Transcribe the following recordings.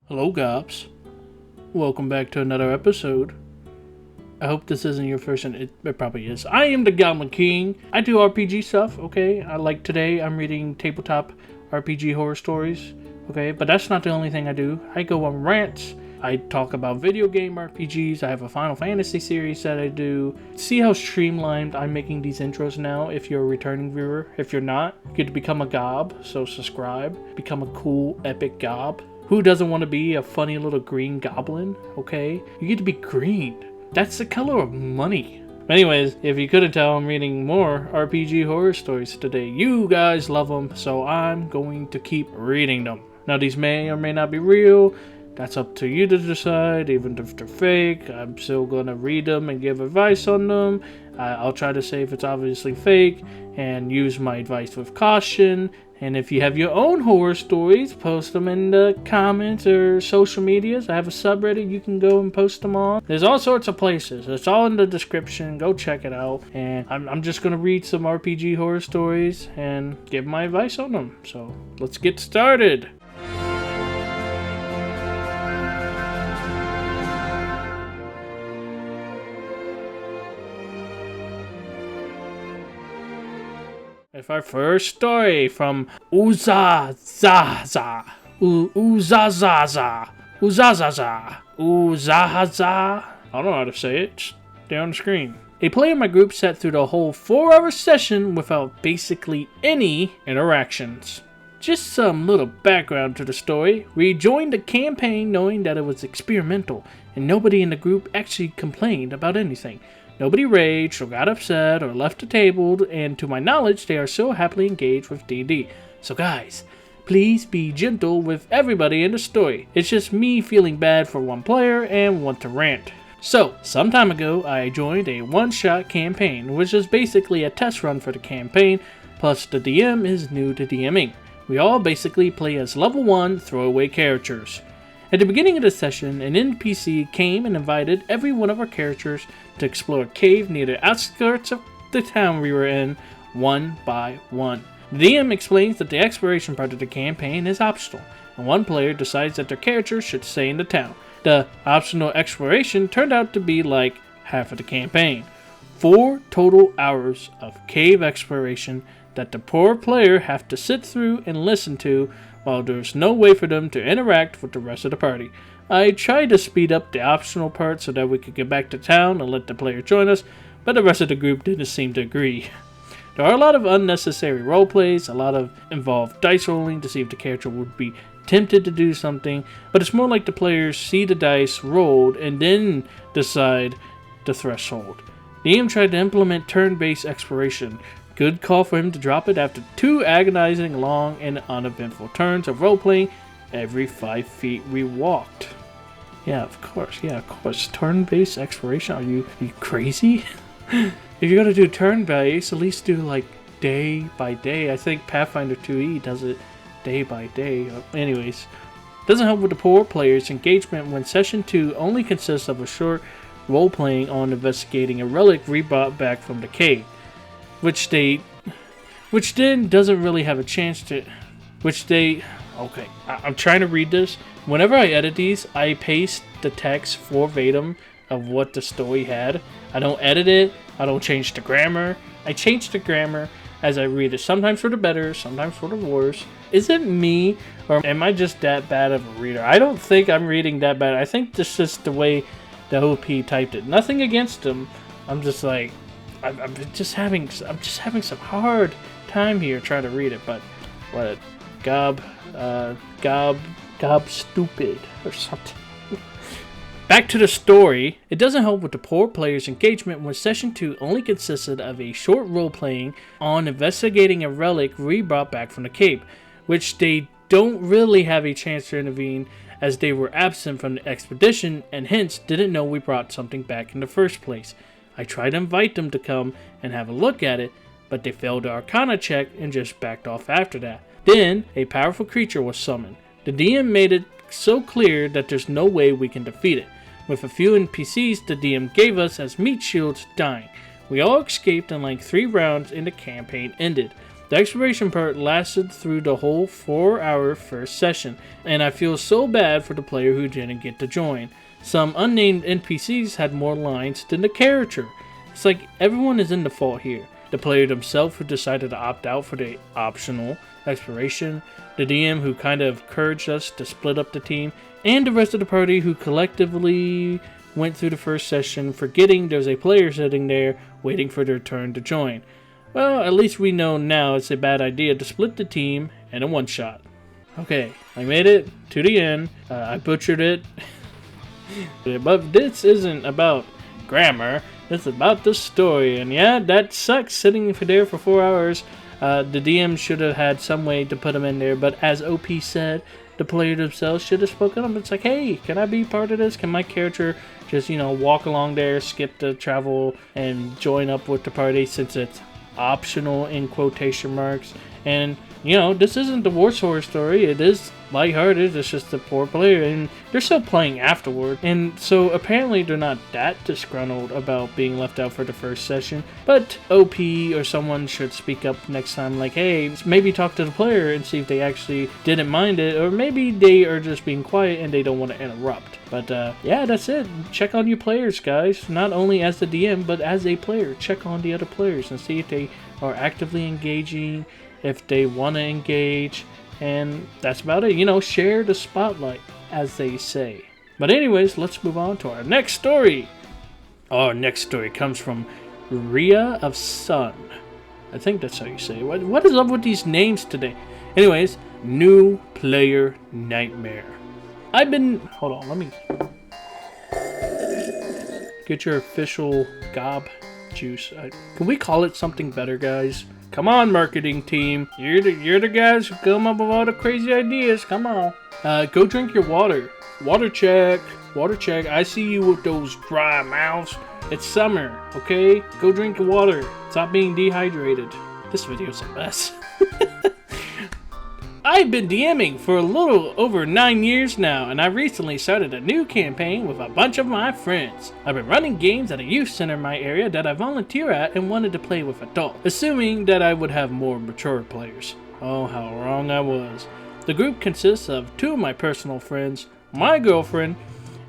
Hello, Gops. Welcome back to another episode. I hope this isn't your first, and it probably is. I am the Goblin King. I do RPG stuff, okay? Today, I'm reading tabletop RPG horror stories, okay? But that's not the only thing I do. I go on rants. I talk about video game RPGs. I have a Final Fantasy series that I do. See how streamlined I'm making these intros now if you're a returning viewer. If you're not, you get to become a gob, so subscribe. Become a cool, epic gob. Who doesn't want to be a funny little green goblin, okay? You get to be green. That's the color of money. Anyways, if you couldn't tell, I'm reading more RPG horror stories today. You guys love them, so I'm going to keep reading them. Now, these may or may not be real. That's up to you to decide. Even if they're fake, I'm still going to read them and give advice on them. I'll try to say if it's obviously fake and use my advice with caution. And if you have your own horror stories, post them in the comments or social medias. I have a subreddit you can go and post them on. There's all sorts of places. It's all in the description. Go check it out. And I'm just going to read some RPG horror stories and give my advice on them. So let's get started. It's our first story from Uzazaza. Uzazaza. I don't know how to say it. It's there on the screen. A player in my group sat through the whole 4-hour session without basically any interactions. Just some little background to the story. We joined the campaign knowing that it was experimental, and nobody in the group actually complained about anything. Nobody raged or got upset or left the table, and to my knowledge, they are so happily engaged with D&D. So guys, please be gentle with everybody in the story. It's just me feeling bad for one player and want to rant. So, some time ago, I joined a one-shot campaign, which is basically a test run for the campaign, plus the DM is new to DMing. We all basically play as level 1 throwaway characters. At the beginning of the session, an NPC came and invited every one of our characters to explore a cave near the outskirts of the town we were in, one by one. The DM explains that the exploration part of the campaign is optional, and one player decides that their character should stay in the town. The optional exploration turned out to be like half of the campaign. 4 total hours of cave exploration that the poor player have to sit through and listen to while there's no way for them to interact with the rest of the party. I tried to speed up the optional part so that we could get back to town and let the player join us, but the rest of the group didn't seem to agree. There are a lot of unnecessary role plays, a lot of involved dice rolling to see if the character would be tempted to do something, but it's more like the players see the dice rolled and then decide the threshold. The DM tried to implement turn-based exploration. Good call for him to drop it after 2 agonizing, long, and uneventful turns of role-playing every 5 feet we walked. Yeah, of course. Turn-based exploration? Are you crazy? If you're gonna do turn-based, at least do like day by day. I think Pathfinder 2e does it day by day. Anyways, doesn't help with the poor players' engagement when session 2 only consists of a short role-playing on investigating a relic rebrought back from the cave. Which then doesn't really have a chance to, okay, I'm trying to read this. Whenever I edit these, I paste the text verbatim of what the story had. I don't edit it, I don't change the grammar. I change the grammar as I read it, sometimes for the better, sometimes for the worse. Is it me, or am I just that bad of a reader? I don't think I'm reading that bad. I think this is the way the OP typed it. Nothing against him, I'm just like, I'm just having some hard time here trying to read it, but what, gob stupid or something. Back to the story. It doesn't help with the poor player's engagement when session 2 only consisted of a short role-playing on investigating a relic rebrought back from the cave, which they don't really have a chance to intervene as they were absent from the expedition and hence didn't know we brought something back in the first place. I tried to invite them to come and have a look at it, but they failed the Arcana check and just backed off after that. Then, a powerful creature was summoned. The DM made it so clear that there's no way we can defeat it, with a few NPCs the DM gave us as meat shields dying. We all escaped in like 3 rounds and the campaign ended. The exploration part lasted through the whole 4-hour first session, and I feel so bad for the player who didn't get to join. Some unnamed NPCs had more lines than the character. It's like everyone is in the fault here. The player themselves who decided to opt out for the optional exploration, the DM who kind of encouraged us to split up the team, and the rest of the party who collectively went through the first session forgetting there's a player sitting there waiting for their turn to join. Well, at least we know now it's a bad idea to split the team in a one-shot. Okay, I made it to the end. I butchered it. But this isn't about grammar. It's about the story. And yeah, that sucks sitting there for 4 hours. The DM should have had some way to put them in there. But as OP said, the player themselves should have spoken up. It's like, hey, can I be part of this? Can my character just, walk along there, skip the travel, and join up with the party since it's optional in quotation marks? And this isn't the War Horror story. It is lighthearted. It's just a poor player, and they're still playing afterward. And so apparently they're not that disgruntled about being left out for the first session. But OP or someone should speak up next time, like, hey, maybe talk to the player and see if they actually didn't mind it, or maybe they are just being quiet and they don't want to interrupt. But yeah, that's it. Check on your players, guys. Not only as the DM, but as a player. Check on the other players and see if they are actively engaging, if they want to engage, and that's about it. Share the spotlight, as they say. But anyways, let's move on to our next story. Our next story comes from Ria of Sun. I think that's how you say it. What is up with these names today? Anyways, new player nightmare. Hold on, let me get your official gob juice. Can we call it something better, guys? Come on, marketing team. You're the guys who come up with all the crazy ideas. Come on. Go drink your water. Water check. Water check. I see you with those dry mouths. It's summer, okay? Go drink your water. Stop being dehydrated. This video's a mess. I've been DMing for a little over 9 years now, and I recently started a new campaign with a bunch of my friends. I've been running games at a youth center in my area that I volunteer at and wanted to play with adults, assuming that I would have more mature players. Oh, how wrong I was. The group consists of 2 of my personal friends, my girlfriend,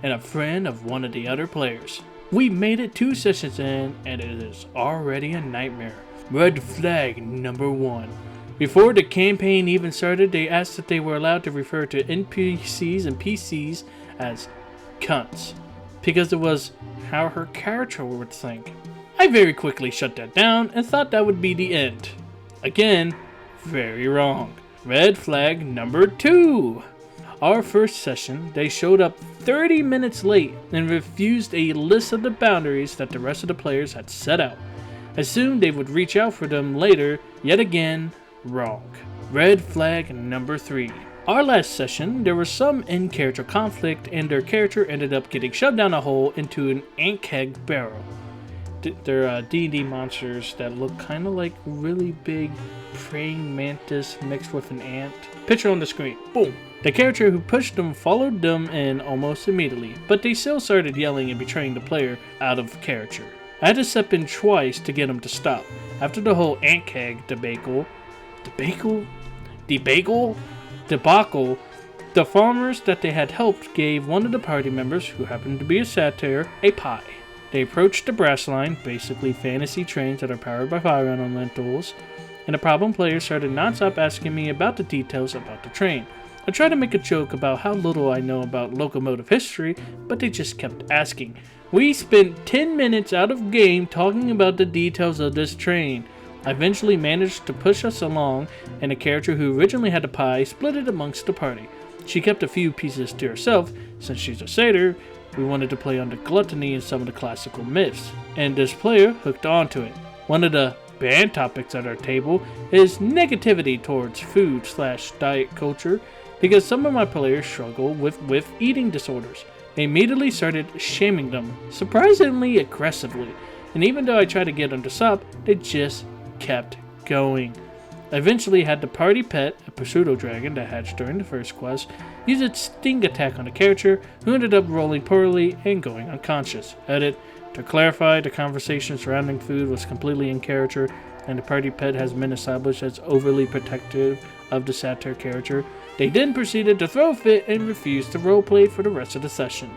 and a friend of one of the other players. We made it 2 sessions in, and it is already a nightmare. Red flag number 1. Before the campaign even started, they asked if they were allowed to refer to NPCs and PCs as cunts, because it was how her character would think. I very quickly shut that down and thought that would be the end. Again, very wrong. Red flag number 2. Our first session, they showed up 30 minutes late and refused a list of the boundaries that the rest of the players had set out. Assumed they would reach out for them later, yet again, wrong. Red flag number 3. Our last session, there was some in-character conflict and their character ended up getting shoved down a hole into an ant keg barrel. They're D&D monsters that look kind of like really big praying mantis mixed with an ant. Picture on the screen. Boom. The character who pushed them followed them in almost immediately, but they still started yelling and betraying the player out of character. I had to step in twice to get them to stop. After the whole ant keg debacle, the farmers that they had helped gave one of the party members, who happened to be a satyr, a pie. They approached the brass line, basically fantasy trains that are powered by fire elementals, and the problem players started non-stop asking me about the details about the train. I tried to make a joke about how little I know about locomotive history, but they just kept asking. We spent 10 minutes out of game talking about the details of this train. I eventually managed to push us along, and the character who originally had the pie split it amongst the party. She kept a few pieces to herself. Since she's a satyr, we wanted to play on the gluttony and some of the classical myths, and this player hooked onto it. One of the banned topics at our table is negativity towards food/diet culture, because some of my players struggle with eating disorders. They immediately started shaming them, surprisingly aggressively, and even though I tried to get them to stop, they just kept going. I eventually had the party pet, a pseudo dragon that hatched during the first quest, use its sting attack on the character, who ended up rolling poorly and going unconscious. Edit: to clarify, the conversation surrounding food was completely in character. and the party pet has been established as overly protective of the satyr character, they then proceeded to throw a fit and refuse to roleplay for the rest of the session.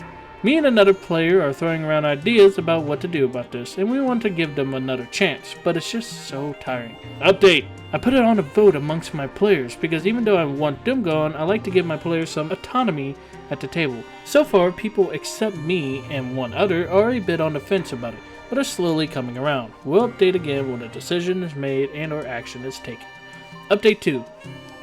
Me and another player are throwing around ideas about what to do about this, and we want to give them another chance, but it's just so tiring. Update! I put it on a vote amongst my players, because even though I want them gone, I like to give my players some autonomy at the table. So far, people except me and one other are a bit on the fence about it, but are slowly coming around. We'll update again when a decision is made and or action is taken. Update 2.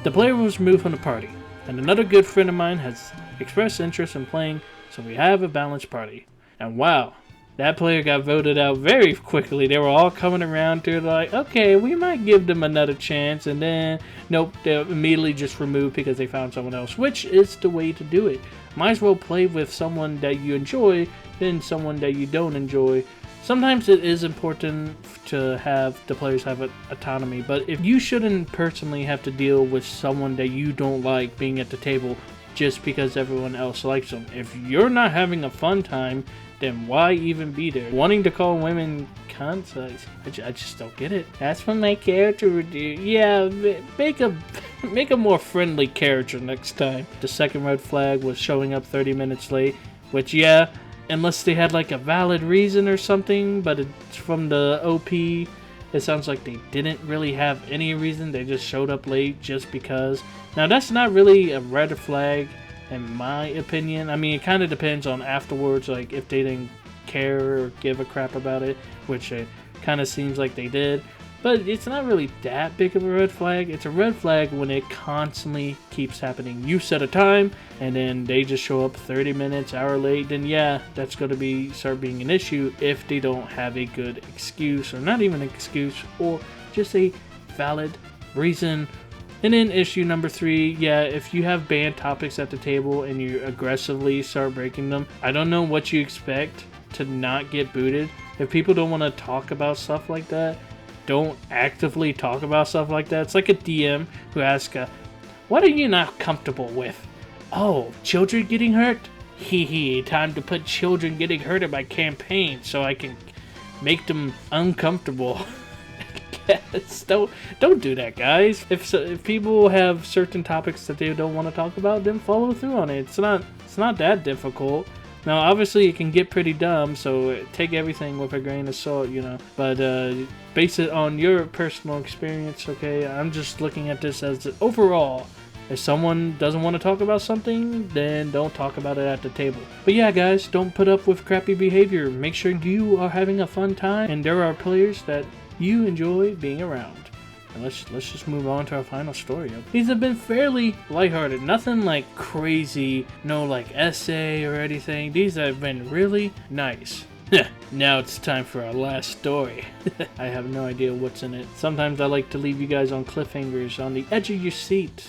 The player was removed from the party, and another good friend of mine has expressed interest in playing, so we have a balanced party. And wow, that player got voted out very quickly. They were all coming around to like, okay, we might give them another chance, and then nope, they're immediately just removed because they found someone else, which is the way to do it. Might as well play with someone that you enjoy than someone that you don't enjoy. Sometimes it is important to have the players have autonomy, but if you shouldn't personally have to deal with someone that you don't like being at the table just because everyone else likes them. If you're not having a fun time, then why even be there? Wanting to call women cunts, I just don't get it. That's what my character would do. Yeah, make a more friendly character next time. The second red flag was showing up 30 minutes late, which yeah, unless they had like a valid reason or something, but it's from the OP, it sounds like they didn't really have any reason. They just showed up late just because. Now that's not really a red flag in my opinion. I mean, it kind of depends on afterwards, like if they didn't care or give a crap about it, which it kind of seems like they did. But it's not really that big of a red flag. It's a red flag when it constantly keeps happening. You set a time, and then they just show up 30 minutes, hour late, then yeah, that's going to start being an issue if they don't have a good excuse, or not even an excuse, or just a valid reason. And then issue number 3, yeah, if you have banned topics at the table and you aggressively start breaking them, I don't know what you expect to not get booted. If people don't want to talk about stuff like that, don't actively talk about stuff like that. It's like a DM who asks, what are you not comfortable with? Oh, children getting hurt? Hee, time to put children getting hurt in my campaign so I can make them uncomfortable. Yes, don't do that, guys. If people have certain topics that they don't want to talk about, then follow through on it. It's not that difficult. Now, obviously, it can get pretty dumb, so take everything with a grain of salt, you know. But base it on your personal experience, okay? I'm just looking at this as overall. If someone doesn't want to talk about something, then don't talk about it at the table. But yeah, guys, don't put up with crappy behavior. Make sure you are having a fun time, and there are players that you enjoy being around. And let's just move on to our final story. These have been fairly lighthearted, nothing like crazy, no like essay or anything. These have been really nice. Now it's time for our last story. I have no idea what's in it. Sometimes I like to leave you guys on cliffhangers, on the edge of your seat.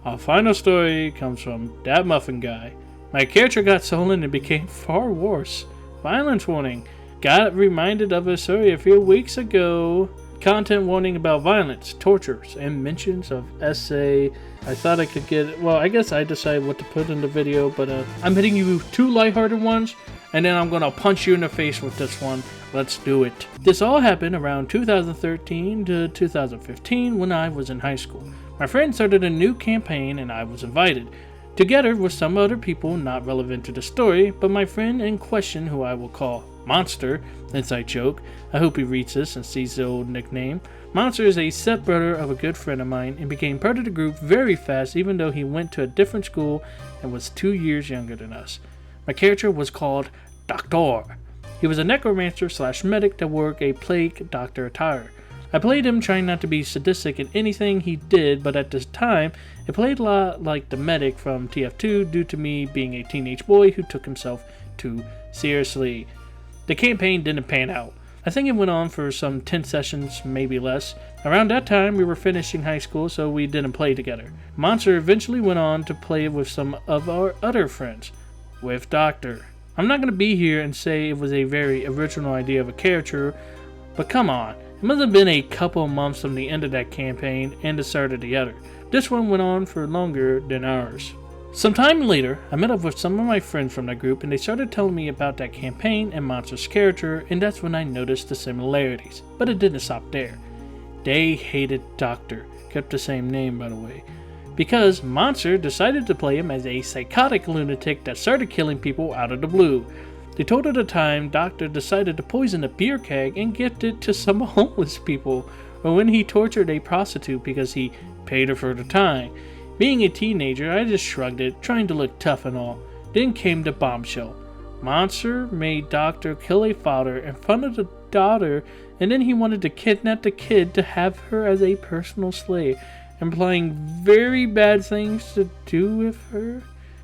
Our final story comes from That Muffin Guy. My character got stolen and became far worse. Violence warning. Got reminded of a story a few weeks ago. Content warning about violence, tortures, and mentions of essay. I thought I could get, well, I guess I decided what to put in the video, but I'm hitting you 2 lighthearted ones, and then I'm gonna punch you in the face with this one. Let's do it. This all happened around 2013 to 2015 when I was in high school. My friend started a new campaign and I was invited, together with some other people not relevant to the story, but my friend in question, who I will call Monster, inside joke. I hope he reads this and sees the old nickname. Monster is a stepbrother of a good friend of mine and became part of the group very fast, even though he went to a different school and was 2 years younger than us. My character was called Doctor. He was a necromancer / medic that wore a plague doctor attire. I played him trying not to be sadistic in anything he did, but at this time, it played a lot like the medic from TF2 due to me being a teenage boy who took himself too seriously. The campaign didn't pan out. I think it went on for some 10 sessions, maybe less. Around that time, we were finishing high school, so we didn't play together. Monster eventually went on to play with some of our other friends, with Doctor. I'm not going to be here and say it was a very original idea of a character, but come on, it must have been a couple months from the end of that campaign and the start of the other. This one went on for longer than ours. Some time later, I met up with some of my friends from that group and they started telling me about that campaign and Monster's character, and that's when I noticed the similarities. But it didn't stop there. They hated Doctor, kept the same name by the way, because Monster decided to play him as a psychotic lunatic that started killing people out of the blue. They told at the time Doctor decided to poison a beer keg and gift it to some homeless people, or when he tortured a prostitute because he paid her for the time. Being a teenager, I just shrugged it, trying to look tough and all. Then came the bombshell. Monster made Doctor kill a father in front of the daughter, and then he wanted to kidnap the kid to have her as a personal slave, implying very bad things to do with her.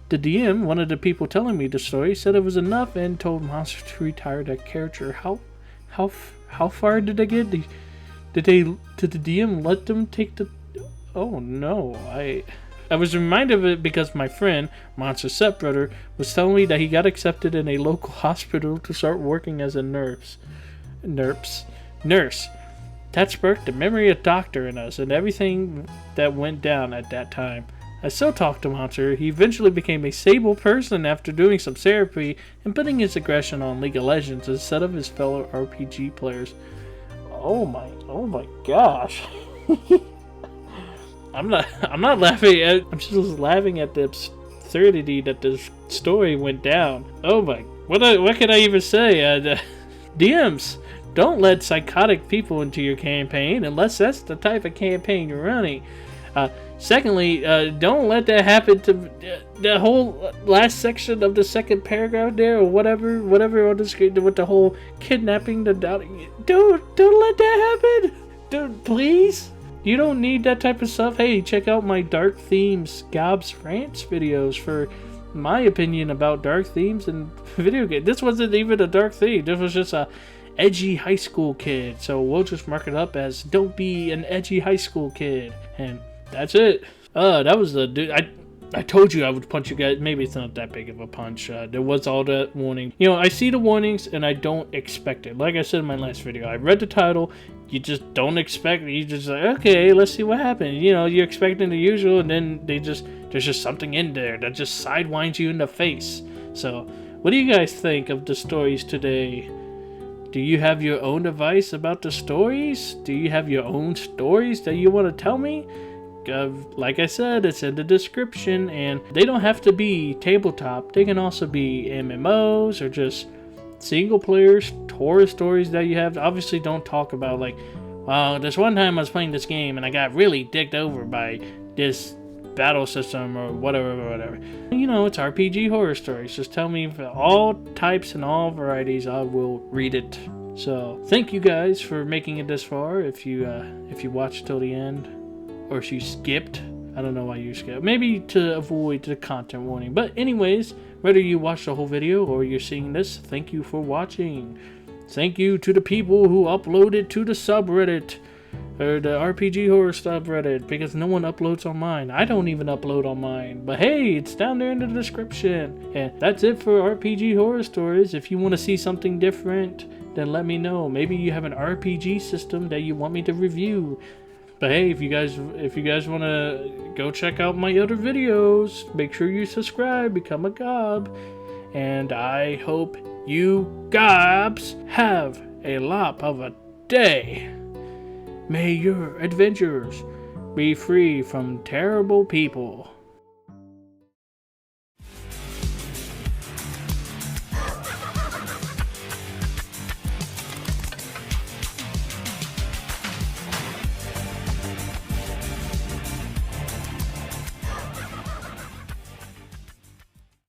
The DM, one of the people telling me the story, said it was enough and told Monster to retire that character. How far did they get? Did the DM let them take the... Oh no, I was reminded of it because my friend, Monster's stepbrother, was telling me that he got accepted in a local hospital to start working as a nurse. That sparked the memory of Doctor in us and everything that went down at that time. I still talk to Monster. He eventually became a stable person after doing some therapy and putting his aggression on League of Legends instead of his fellow RPG players. Oh my gosh. I'm not laughing at, I'm just laughing at the absurdity that this story went down. Oh my, what can I even say? DMs, don't let psychotic people into your campaign unless that's the type of campaign you're running. Secondly, don't let that happen to the whole last section of the second paragraph there, or whatever on the screen with the whole kidnapping the daughter. Don't let that happen. Dude, please. You don't need that type of stuff. Hey, check out my Dark Themes Gobs Rants videos for my opinion about dark themes and video games. This wasn't even a dark theme. This was just a edgy high school kid. So we'll just mark it up as don't be an edgy high school kid. And that's it. That was the dude. I told you I would punch you guys. Maybe it's not that big of a punch. There was all that warning. You know, I see the warnings and I don't expect it. Like I said in my last video, I read the title. You just don't expect it. You just like, okay, let's see what happens. You know, you're expecting the usual, and then there's just something in there that just sidewinds you in the face. So, what do you guys think of the stories today? Do you have your own advice about the stories? Do you have your own stories that you want to tell me? Like I said, it's in the description, and they don't have to be tabletop. They can also be MMOs or just single player horror stories that you have. Obviously, don't talk about like, well, this one time I was playing this game and I got really dicked over by this battle system or whatever. You know, it's RPG horror stories. Just tell me for all types and all varieties. I will read it. So thank you guys for making it this far. If you watched till the end, or if you skipped, I don't know why you skipped. Maybe to avoid the content warning. But anyways, whether you watched the whole video or you're seeing this, thank you for watching. Thank you to the people who uploaded to the subreddit, or the RPG horror subreddit, because no one uploads on mine. I don't even upload on mine. But hey, it's down there in the description. And that's it for RPG horror stories. If you want to see something different, then let me know. Maybe you have an RPG system that you want me to review. But hey, if you guys want to go check out my other videos, make sure you subscribe, become a gob. And I hope you gobs have a lot of a day. May your adventures be free from terrible people.